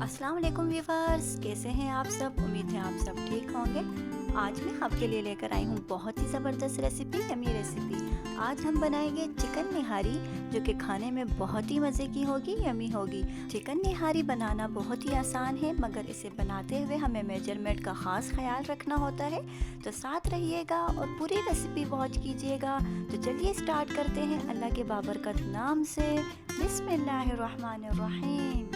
अस्सलाम वालेकुम व्यूअर्स, कैसे हैं आप सब। उम्मीद है आप सब ठीक होंगे। आज मैं आपके लिए लेकर आई हूँ बहुत ही ज़बरदस्त रेसिपी, यमी रेसिपी। आज हम बनाएंगे चिकन निहारी, जो कि खाने में बहुत ही मज़े की होगी, यमी होगी। चिकन निहारी बनाना बहुत ही आसान है, मगर इसे बनाते हुए हमें मेजरमेंट का ख़ास ख्याल रखना होता है। तो साथ रहिएगा और पूरी रेसिपी वॉच कीजिएगा। तो चलिए स्टार्ट करते हैं अल्लाह के बाबरकत नाम से। बिस्मिल्लाहिर्रहमानिर्रहीम।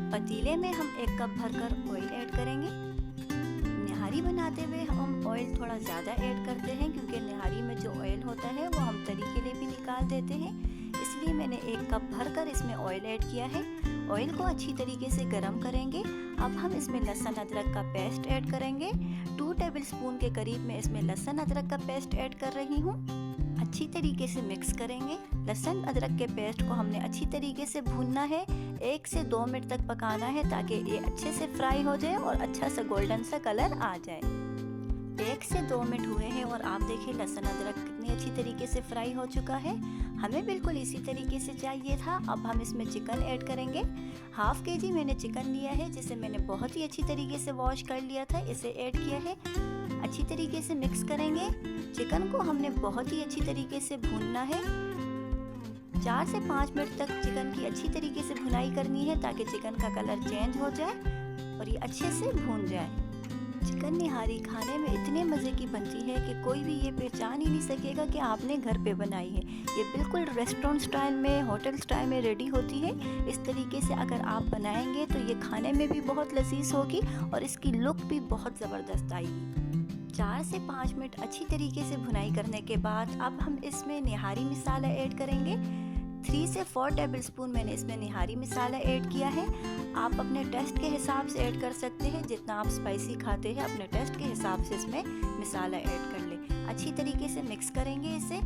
पतीले में हम 1 कप भरकर ऑयल ऐड करेंगे। निहारी बनाते हुए हम ऑयल थोड़ा ज़्यादा ऐड करते हैं, क्योंकि निहारी में जो ऑयल होता है वो हम तरी के लिए भी निकाल देते हैं। इसलिए मैंने 1 कप भरकर इसमें ऑयल ऐड किया है। ऑयल को अच्छी तरीके से गरम करेंगे। अब हम इसमें लहसुन अदरक का पेस्ट ऐड करेंगे। 2 टेबलस्पून के करीब मैं इसमें लहसुन अदरक का पेस्ट ऐड कर रही हूँ। अच्छी तरीके से मिक्स करेंगे। लहसुन अदरक के पेस्ट को हमने अच्छी तरीके से भूनना है। 1 से 2 मिनट तक पकाना है, ताकि ये अच्छे से फ्राई हो जाए और अच्छा सा गोल्डन सा कलर आ जाए। 1 से 2 मिनट हुए हैं और आप देखिए लहसुन अदरक कितनी अच्छी तरीके से फ्राई हो चुका है। हमें बिल्कुल इसी तरीके से चाहिए था। अब हम इसमें चिकन ऐड करेंगे। हाफ केजी मैंने चिकन लिया है, जिसे मैंने बहुत ही अच्छी तरीके से वॉश कर लिया था। इसे ऐड किया है। अच्छी तरीके से मिक्स करेंगे। चिकन को हमने बहुत ही अच्छी तरीके से भूनना है। 4 से 5 मिनट तक चिकन की अच्छी तरीके से भुनाई करनी है, ताकि चिकन का कलर चेंज हो जाए और ये अच्छे से भून जाए। चिकन निहारी खाने में इतने मज़े की बनती है कि कोई भी ये पहचान ही नहीं सकेगा कि आपने घर पे बनाई है। ये बिल्कुल रेस्टोरेंट स्टाइल में, होटल स्टाइल में रेडी होती है। इस तरीके से अगर आप बनाएंगे तो ये खाने में भी बहुत लजीज होगी और इसकी लुक भी बहुत ज़बरदस्त आएगी। 4 से 5 मिनट अच्छी तरीके से भुनाई करने के बाद अब हम इसमें निहारी मसाला ऐड करेंगे। 3 से 4 टेबलस्पून मैंने इसमें निहारी मसाला ऐड किया है। आप अपने टेस्ट के हिसाब से ऐड कर सकते हैं। जितना आप स्पाइसी खाते हैं, अपने टेस्ट के हिसाब से इसमें मसाला ऐड कर लें। अच्छी तरीके से मिक्स करेंगे इसे।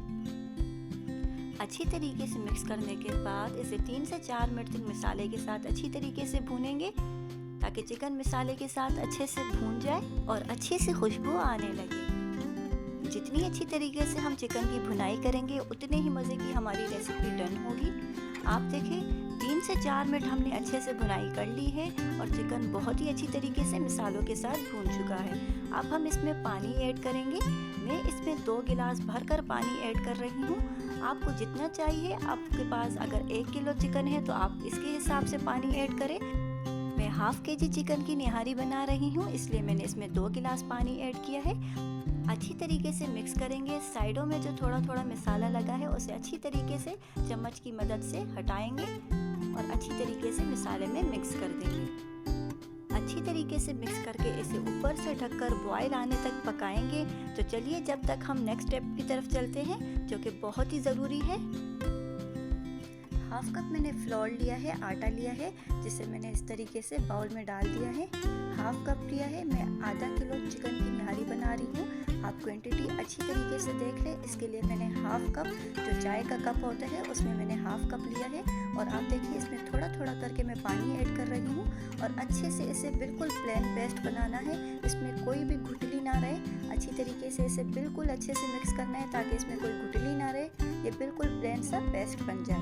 अच्छी तरीके से मिक्स करने के बाद इसे 3 से 4 मिनट तक मसाले के साथ अच्छी तरीके से भूनेंगे, ताकि चिकन मसाले के साथ अच्छे से भून जाए और अच्छी सी खुशबू आने लगे। जितनी अच्छी तरीके से हम चिकन की भुनाई करेंगे, उतने ही मज़े की हमारी रेसिपी डन होगी। आप देखें 3 से 4 मिनट हमने अच्छे से भुनाई कर ली है और चिकन बहुत ही अच्छी तरीके से मसालों के साथ भून चुका है। अब हम इसमें पानी ऐड करेंगे। मैं इसमें 2 गिलास भरकर पानी ऐड कर रही हूँ। आपको जितना चाहिए, आपके पास अगर 1 किलो चिकन है तो आप इसके हिसाब से पानी ऐड करें। मैं हाफ केजी चिकन की निहारी बना रही हूँ, इसलिए मैंने इसमें 2 गिलास पानी ऐड किया है। अच्छी तरीके से मिक्स करेंगे। साइडों में जो थोड़ा थोड़ा मसाला लगा है, उसे अच्छी तरीके से चम्मच की मदद से हटाएंगे और अच्छी तरीके से मसाले में मिक्स कर देंगे। अच्छी तरीके से मिक्स करके इसे ऊपर से ढककर बॉयल आने तक पकाएंगे। तो चलिए जब तक हम नेक्स्ट स्टेप की तरफ चलते हैं, जो कि बहुत ही ज़रूरी है। हाफ कप मैंने फ्लोर लिया है, आटा लिया है, जिसे मैंने इस तरीके से बाउल में डाल दिया है। हाफ कप लिया है। मैं आधा किलो चिकन की निहारी बना रही हूँ। आप क्वांटिटी अच्छी तरीके से देख लें। इसके लिए मैंने हाफ कप, जो चाय का कप होता है, उसमें मैंने हाफ कप लिया है। और आप देखिए इसमें थोड़ा थोड़ा करके मैं पानी ऐड कर रही हूँ और अच्छे से इसे बिल्कुल प्लेन पेस्ट बनाना है। इसमें कोई भी गुठली ना रहे। अच्छी तरीके से इसे बिल्कुल अच्छे से मिक्स करना है, ताकि इसमें कोई गुठली ना रहे। ये बिल्कुल प्लेन सा पेस्ट बन जाए।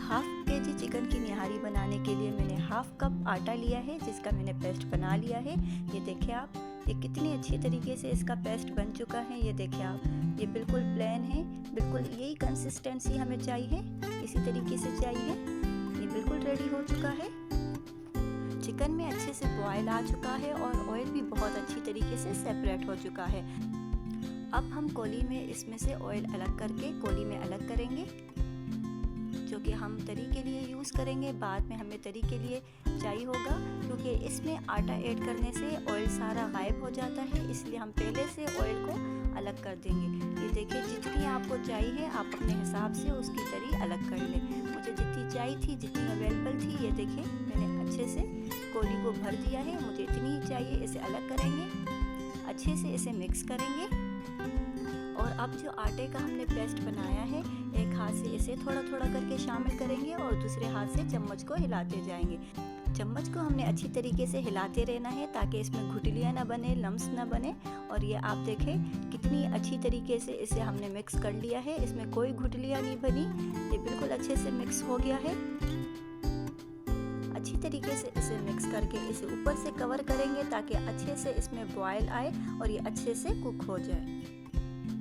हाफ केजी चिकन की निहारी बनाने के लिए मैंने हाफ कप आटा लिया है, जिसका मैंने पेस्ट बना लिया है। ये देखिए आप, ये कितनी अच्छी तरीके से इसका पेस्ट बन चुका है। ये देखिए आप, ये बिल्कुल प्लेन है। बिल्कुल यही कंसिस्टेंसी हमें चाहिए, इसी तरीके से चाहिए। ये बिल्कुल रेडी हो चुका है। चिकन में अच्छे से बॉयल आ चुका है और ऑयल भी बहुत अच्छी तरीके से सेपरेट हो चुका है। अब हम कोली में इसमें से ऑयल अलग करके कोली में अलग करेंगे, जो कि हम तरी के लिए यूज़ करेंगे। बाद में हमें तरी के लिए चाहिए होगा, क्योंकि इसमें आटा ऐड करने से ऑयल सारा गायब हो जाता है। इसलिए हम पहले से ऑयल को अलग कर देंगे। ये देखिए, जितनी आपको चाहिए आप अपने हिसाब से उसकी तरी अलग कर लें। मुझे जितनी चाहिए थी, जितनी अवेलेबल थी, ये देखिए मैंने अच्छे से कोली को भर दिया है। मुझे इतनी ही चाहिए। इसे अलग करेंगे, अच्छे से इसे मिक्स करेंगे। और अब जो आटे का हमने पेस्ट बनाया है, एक हाथ से इसे थोड़ा थोड़ा करके शामिल करेंगे और दूसरे हाथ से चम्मच को हिलाते जाएंगे। चम्मच को हमने अच्छी तरीके से हिलाते रहना है, ताकि इसमें गुठलियाँ ना बने, लम्स ना बने। और ये आप देखें कितनी अच्छी तरीके से इसे हमने मिक्स कर लिया है। इसमें कोई गुठलियाँ नहीं बनी। ये बिल्कुल अच्छे से मिक्स हो गया है। अच्छी तरीके से इसे मिक्स करके इसे ऊपर से कवर करेंगे ताकि अच्छे से इसमें बॉयल आए और ये अच्छे से कुक हो जाए।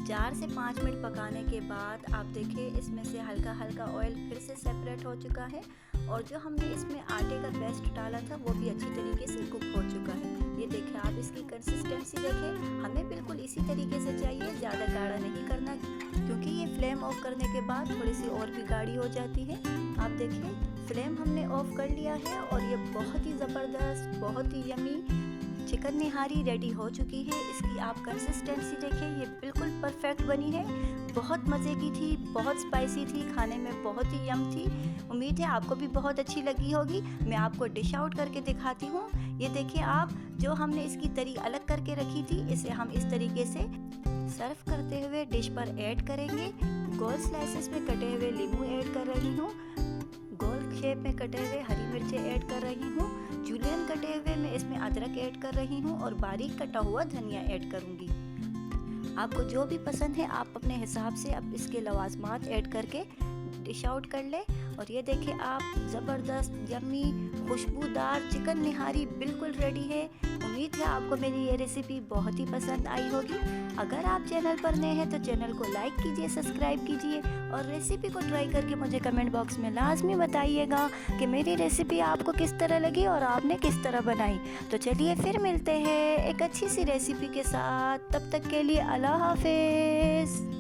4 से 5 मिनट पकाने के बाद आप देखिए इसमें से हल्का हल्का ऑयल फिर से सेपरेट हो चुका है और जो हमने इसमें आटे का पेस्ट डाला था वो भी अच्छी तरीके से कुक हो चुका है। ये देखिए आप इसकी कंसिस्टेंसी देखें, हमें बिल्कुल इसी तरीके से चाहिए, ज़्यादा गाढ़ा नहीं करना क्योंकि ये फ्लेम ऑफ करने के बाद थोड़ी सी और भी गाढ़ी हो जाती है। आप देखिए फ्लेम हमने ऑफ कर लिया है और ये बहुत ही ज़बरदस्त, बहुत ही यमी चिकन निहारी रेडी हो चुकी है। इसकी आप कंसिस्टेंसी देखिए, ये बिल्कुल परफेक्ट बनी है, बहुत मज़े की थी, बहुत स्पाइसी थी, खाने में बहुत ही यम थी। उम्मीद है आपको भी बहुत अच्छी लगी होगी। मैं आपको डिश आउट करके दिखाती हूँ। ये देखिए आप, जो हमने इसकी तरी अलग करके रखी थी इसे हम इस तरीके से सर्व करते हुए डिश पर ऐड करेंगे। गोल स्लाइसेस में कटे हुए नींबू ऐड कर रही हूँ, गोल शेप में कटे हुए हरी मिर्चें ऐड कर रही हूँ, जूलियन कटे हुए मैं इसमें अदरक ऐड कर रही हूँ और बारीक कटा हुआ धनिया ऐड करूँगी। आपको जो भी पसंद है आप अपने हिसाब से अब इसके लवाजमात ऐड करके डिश आउट कर ले। और ये देखिए आप, ज़बरदस्त यम्मी खुशबूदार चिकन निहारी बिल्कुल रेडी है। उम्मीद है आपको मेरी ये रेसिपी बहुत ही पसंद आई होगी। अगर आप चैनल पर नए हैं तो चैनल को लाइक कीजिए, सब्सक्राइब कीजिए और रेसिपी को ट्राई करके मुझे कमेंट बॉक्स में लाजमी बताइएगा कि मेरी रेसिपी आपको किस तरह लगी और आपने किस तरह बनाई। तो चलिए फिर मिलते हैं एक अच्छी सी रेसिपी के साथ, तब तक के लिए अल्लाह हाफिज़।